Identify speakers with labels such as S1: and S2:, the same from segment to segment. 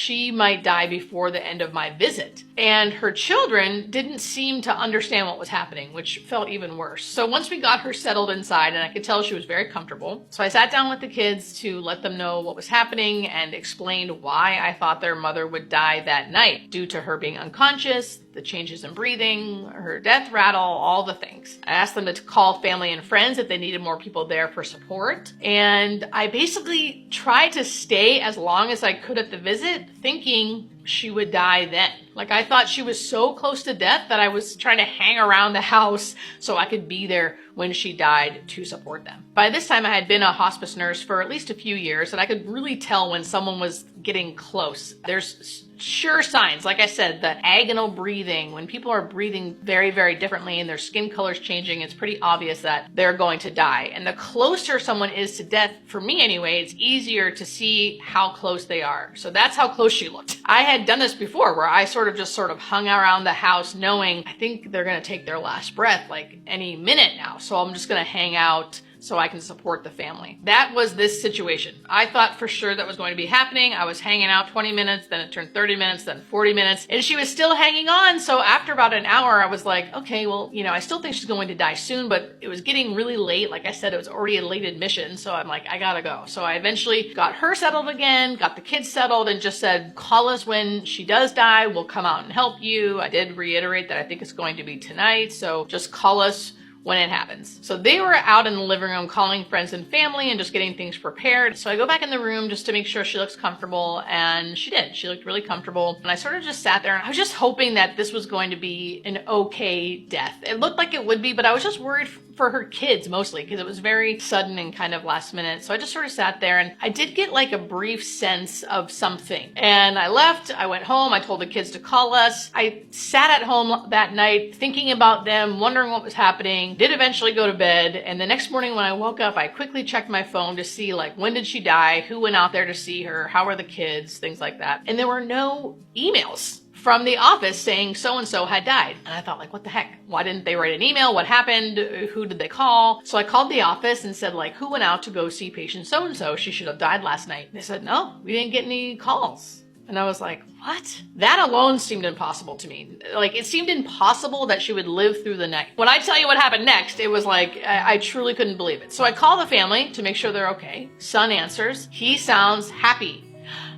S1: she might die before the end of my visit. And her children didn't seem to understand what was happening, which felt even worse. So once we got her settled inside, and I could tell she was very comfortable, so I sat down with the kids to let them know what was happening and explained why I thought their mother would die that night due to her being unconscious, the changes in breathing, her death rattle, all the things. I asked them to call family and friends if they needed more people there for support. And I basically tried to stay as long as I could at the visit, thinking she would die then. Like, I thought she was so close to death that I was trying to hang around the house so I could be there when she died to support them. By this time, I had been a hospice nurse for at least a few years, and I could really tell when someone was getting close. There's sure signs, like I said, the agonal breathing, when people are breathing very, very differently and their skin color's changing, it's pretty obvious that they're going to die. And the closer someone is to death, for me anyway, it's easier to see how close they are. So that's how close she looked. I had done this before where I sort of hung around the house knowing I think they're going to take their last breath like any minute now. So I'm just going to hang out so I can support the family. That was this situation. I thought for sure that was going to be happening. I was hanging out 20 minutes, then it turned 30 minutes, then 40 minutes, and she was still hanging on. So after about an hour, I was like, okay, well, I still think she's going to die soon, but it was getting really late. Like I said, it was already a late admission. So I'm like, I gotta go. So I eventually got her settled again, got the kids settled, and just said, call us when she does die. We'll come out and help you. I did reiterate that I think it's going to be tonight. So just call us when it happens. So they were out in the living room calling friends and family and just getting things prepared. So I go back in the room just to make sure she looks comfortable, and she did. She looked really comfortable. And I sort of just sat there, and I was just hoping that this was going to be an okay death. It looked like it would be, but I was just worried for her kids mostly because it was very sudden and kind of last minute. So I just sort of sat there, and I did get like a brief sense of something. And I left, I went home, I told the kids to call us. I sat at home that night thinking about them, wondering what was happening, did eventually go to bed. And the next morning when I woke up, I quickly checked my phone to see like, when did she die? Who went out there to see her? How are the kids? Things like that. And there were no emails from the office saying so-and-so had died. And I thought, like, what the heck? Why didn't they write an email? What happened? Who did they call? So I called the office and said, like, who went out to go see patient so-and-so? She should have died last night. They said, no, we didn't get any calls. And I was like, what? That alone seemed impossible to me. Like, it seemed impossible that she would live through the night. When I tell you what happened next, it was like, I truly couldn't believe it. So I call the family to make sure they're okay. Son answers. He sounds happy.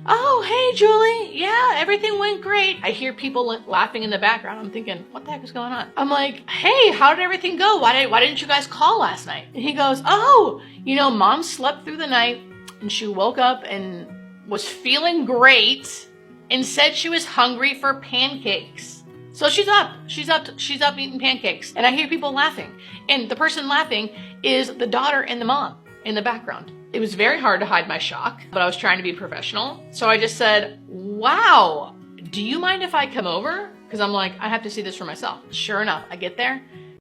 S1: Oh, hey, Julie. Yeah, everything went great. I hear people laughing in the background. I'm thinking, what the heck is going on? I'm like, hey, how did everything go? Why didn't you guys call last night? And he goes, oh, Mom slept through the night and she woke up and was feeling great and said she was hungry for pancakes. So she's up eating pancakes. And I hear people laughing. And the person laughing is the daughter and the mom in the background. It was very hard to hide my shock, but I was trying to be professional. So I just said, wow, do you mind if I come over? Because I'm like, I have to see this for myself. Sure enough, I get there